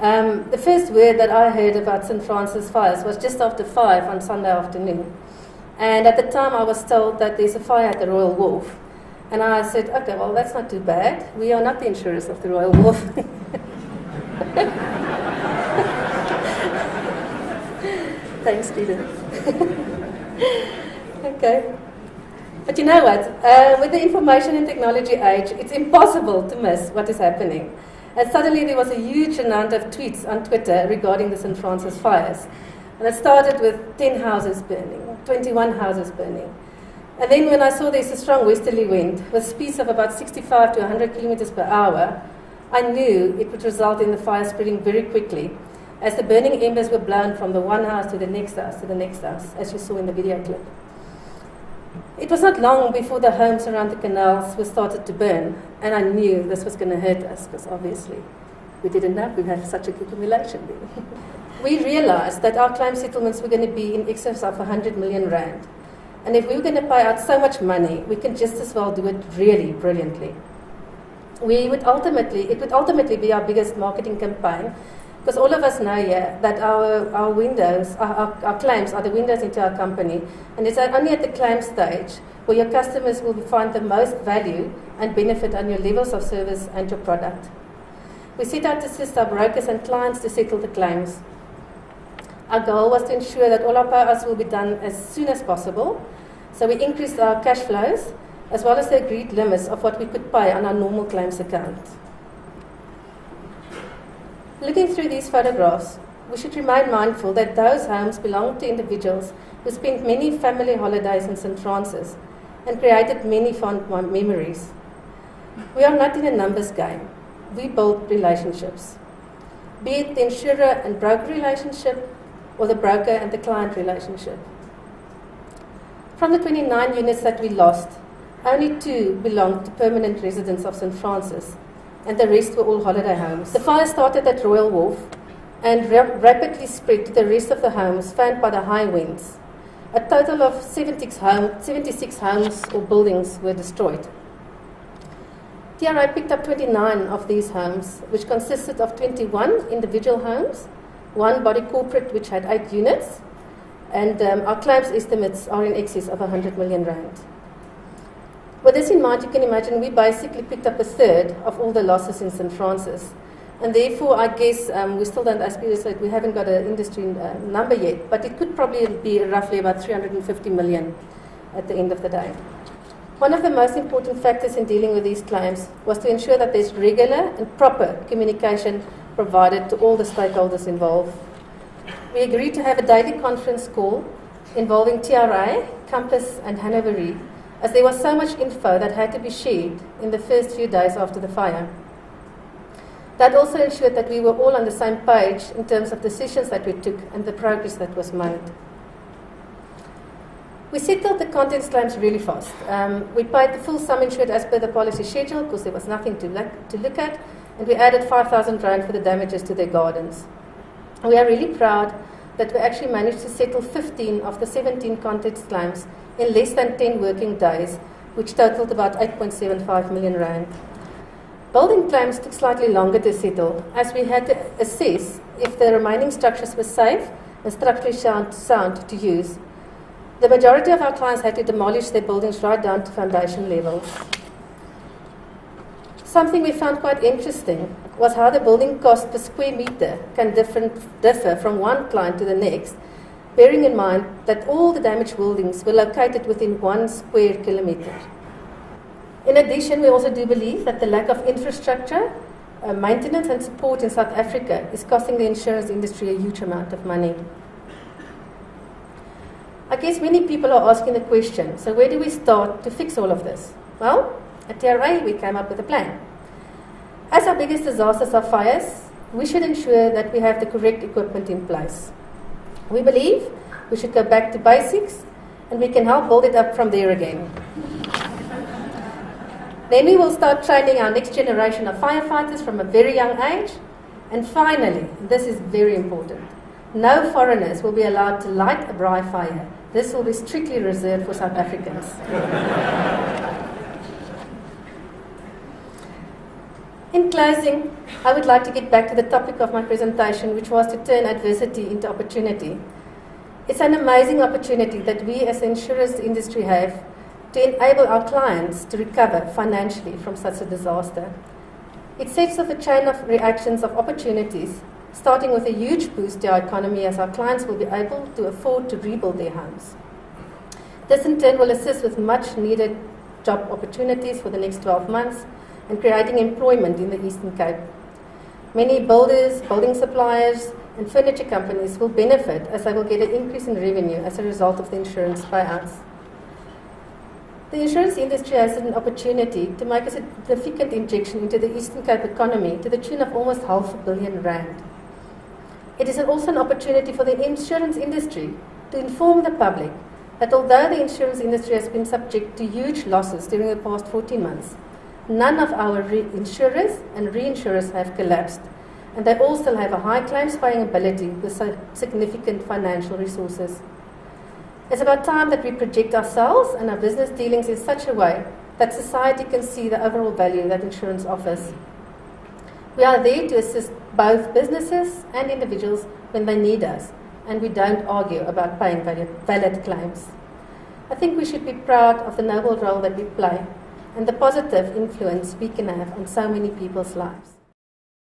The first word that I heard about St. Francis fires was just after 5 on Sunday afternoon. And at the time I was told that there's a fire at the Royal Wharf. And I said, okay, well, that's not too bad. We are not the insurers of the Royal Wharf. Thanks, Peter. Okay. But you know what? With the information and technology age, it's impossible to miss what is happening. And suddenly there was a huge amount of tweets on Twitter regarding the St. Francis fires. And it started with 10 houses burning, 21 houses burning. And then when I saw there's a strong westerly wind with speeds of about 65 to 100 kilometers per hour, I knew it would result in the fire spreading very quickly, as the burning embers were blown from the one house to the next house to the next house, as you saw in the video clip. It was not long before the homes around the canals were started to burn, and I knew this was going to hurt us, because obviously we didn't know we had such a accumulation there. We realized that our claim settlements were going to be in excess of 100 million rand. And if we were going to pay out so much money, we can just as well do it really brilliantly. It would ultimately be our biggest marketing campaign, because all of us know here that our windows, our claims are the windows into our company. And it's only at the claim stage where your customers will find the most value and benefit on your levels of service and your product. We set out to assist our brokers and clients to settle the claims. Our goal was to ensure that all our payouts will be done as soon as possible. So we increased our cash flows, as well as the agreed limits of what we could pay on our normal claims account. Looking through these photographs, we should remain mindful that those homes belong to individuals who spent many family holidays in St. Francis and created many fond memories. We are not in a numbers game. We build relationships, be it the insurer and broker relationship or the broker and the client relationship. From the 29 units that we lost, only 2 belonged to permanent residents of St. Francis, and the rest were all holiday homes. The fire started at Royal Wharf and rapidly spread to the rest of the homes fanned by the high winds. A total of 76 homes or buildings were destroyed. TRI picked up 29 of these homes, which consisted of 21 individual homes, 1 body corporate which had 8 units, and our claims estimates are in excess of 100 million rand. With this in mind, you can imagine we basically picked up a third of all the losses in St. Francis. And therefore, I guess we still don't, as Peter said, we haven't got an industry number yet, but it could probably be roughly about 350 million at the end of the day. One of the most important factors in dealing with these claims was to ensure that there's regular and proper communication provided to all the stakeholders involved. We agreed to have a daily conference call involving TRA, Compass and Hanover Re, as there was so much info that had to be shared in the first few days after the fire. That also ensured that we were all on the same page in terms of decisions that we took and the progress that was made. We settled the contents claims really fast. We paid the full sum insured as per the policy schedule because there was nothing to look at, and we added 5,000 rand for the damages to their gardens. We are really proud that we actually managed to settle 15 of the 17 contents claims in less than 10 working days, which totaled about 8.75 million rand. Building claims took slightly longer to settle, as we had to assess if the remaining structures were safe and structurally sound to use. The majority of our clients had to demolish their buildings right down to foundation level. Something we found quite interesting was how the building cost per square meter can differ from one client to the next, bearing in mind that all the damaged buildings were located within 1 square kilometre. In addition, we also do believe that the lack of infrastructure, maintenance and support in South Africa is costing the insurance industry a huge amount of money. I guess many people are asking the question, so where do we start to fix all of this? Well, at TRA we came up with a plan. As our biggest disasters are fires, we should ensure that we have the correct equipment in place. We believe we should go back to basics and we can help build it up from there again. Then we will start training our next generation of firefighters from a very young age. And finally, this is very important, no foreigners will be allowed to light a braai fire. This will be strictly reserved for South Africans. In closing, I would like to get back to the topic of my presentation, which was to turn adversity into opportunity. It's an amazing opportunity that we as the insurance industry have to enable our clients to recover financially from such a disaster. It sets off a chain of reactions of opportunities, starting with a huge boost to our economy as our clients will be able to afford to rebuild their homes. This in turn will assist with much needed job opportunities for the next 12 months and creating employment in the Eastern Cape. Many builders, building suppliers, and furniture companies will benefit as they will get an increase in revenue as a result of the insurance buyouts. The insurance industry has an opportunity to make a significant injection into the Eastern Cape economy to the tune of almost R500 million. It is also an opportunity for the insurance industry to inform the public that although the insurance industry has been subject to huge losses during the past 14 months, none of our insurers and reinsurers have collapsed, and they all still have a high claims paying ability with significant financial resources. It's about time that we project ourselves and our business dealings in such a way that society can see the overall value that insurance offers. We are there to assist both businesses and individuals when they need us, and we don't argue about paying valid claims. I think we should be proud of the noble role that we play and the positive influence we can have on so many people's lives.